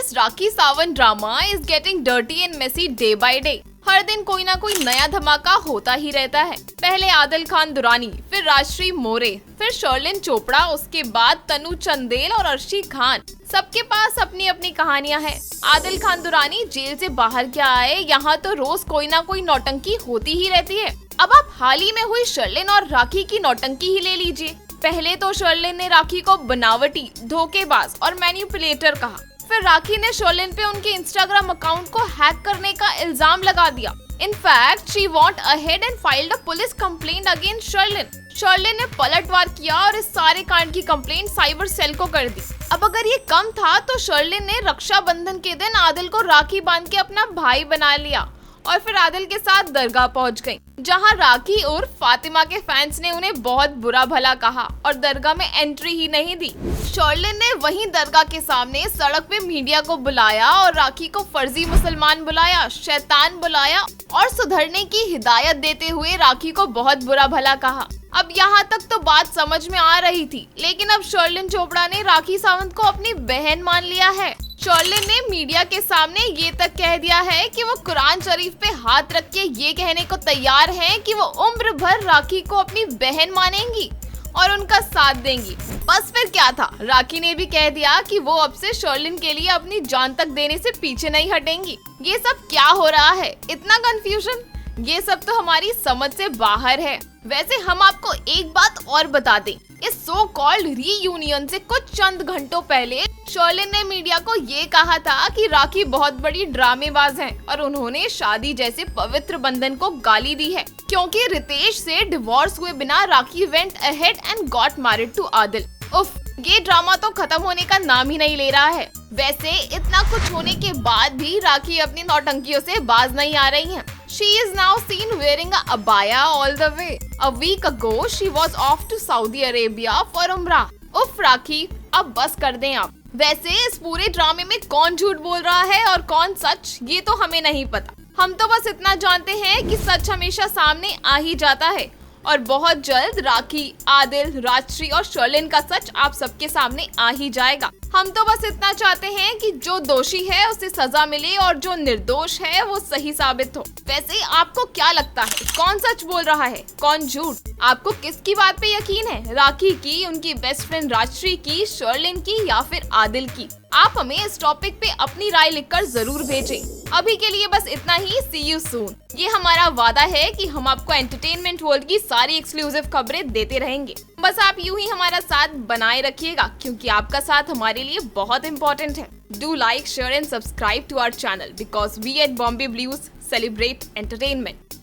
This Rakhi Sawant drama is getting dirty and messy day by day. हर दिन कोई ना कोई नया धमाका होता ही रहता है। पहले आदिल खान दुरानी, फिर राजश्री मोरे, फिर शर्लिन चोपड़ा, उसके बाद तनु चंदेल और अर्शी खान। सबके पास अपनी अपनी कहानियां हैं। आदिल खान दुरानी जेल से बाहर क्या आए, यहाँ तो रोज कोई ना कोई नौटंकी होती ही रहती है। अब आप हाल ही में हुई शर्लिन और राखी की नौटंकी ही ले लीजिए। पहले तो शर्लिन ने राखी को बनावटी, धोखेबाज और मैनिपुलेटर कहा। फिर राखी ने शर्लिन पे उनके इंस्टाग्राम अकाउंट को हैक करने का इल्जाम लगा दिया। In fact she went ahead and filed a police complaint against Sherlyn. Sherlyn ने पलटवार किया और इस सारे कांड की कंप्लेंट साइबर सेल को कर दी। अब अगर ये कम था तो शर्लिन ने रक्षाबंधन के दिन आदिल को राखी बांध के अपना भाई बना लिया और फिर आदिल के साथ दरगाह पहुंच गई, जहां राखी और फातिमा के फैंस ने उन्हें बहुत बुरा भला कहा और दरगाह में एंट्री ही नहीं दी। शर्लिन ने वहीं दरगाह के सामने सड़क पे मीडिया को बुलाया और राखी को फर्जी मुसलमान बुलाया, शैतान बुलाया और सुधरने की हिदायत देते हुए राखी को बहुत बुरा भला कहा। अब यहाँ तक तो बात समझ में आ रही थी, लेकिन अब शर्लिन चोपड़ा ने राखी सावंत को अपनी बहन मान लिया है। शर्लिन ने मीडिया के सामने ये तक कह दिया है कि वो कुरान शरीफ पे हाथ रख के ये कहने को तैयार हैं कि वो उम्र भर राखी को अपनी बहन मानेंगी और उनका साथ देंगी। बस फिर क्या था, राखी ने भी कह दिया कि वो अब से शर्लिन के लिए अपनी जान तक देने से पीछे नहीं हटेंगी। ये सब क्या हो रहा है, इतना कंफ्यूजन, ये सब तो हमारी समझ से बाहर है। वैसे हम आपको एक बात और बता दें, इस सो कॉल्ड रीयूनियन से कुछ चंद घंटों पहले शर्लिन ने मीडिया को ये कहा था कि राखी बहुत बड़ी ड्रामेबाज हैं और उन्होंने शादी जैसे पवित्र बंधन को गाली दी है, क्योंकि रितेश से डिवोर्स हुए बिना Rakhi went ahead and got married to Adil. उफ, ये ड्रामा तो खत्म होने का नाम ही नहीं ले रहा है। वैसे इतना कुछ होने के बाद भी राखी अपनी नौटंकियों से बाज नहीं आ रही हैं। She is now seen wearing a abaya all the way. A week ago, she was off to Saudi Arabia for Umrah. उफ राखी, अब बस कर दें आप। वैसे इस पूरे ड्रामे में कौन झूठ बोल रहा है और कौन सच, ये तो हमें नहीं पता। हम तो बस इतना जानते हैं कि सच हमेशा सामने आ ही जाता है और बहुत जल्द राखी, आदिल, राजश्री और शर्लिन का सच आप सबके सामने आ ही जाएगा। हम तो बस इतना चाहते हैं कि जो दोषी है उसे सजा मिले और जो निर्दोष है वो सही साबित हो। वैसे आपको क्या लगता है, कौन सच बोल रहा है, कौन झूठ? आपको किसकी बात पे यकीन है, राखी की, उनकी बेस्ट फ्रेंड राजश्री की, शर्लिन की या फिर आदिल की? आप हमें इस टॉपिक पे अपनी राय लिखकर जरूर भेजें। अभी के लिए बस इतना ही। सी यू सून। ये हमारा वादा है कि हम आपको एंटरटेनमेंट वर्ल्ड की सारी एक्सक्लूसिव खबरें देते रहेंगे। बस आप यूं ही हमारा साथ बनाए रखिएगा, क्योंकि आपका साथ हमारे लिए बहुत इंपॉर्टेंट है। Do like, share and subscribe to our channel because we at Bombay Blues celebrate entertainment.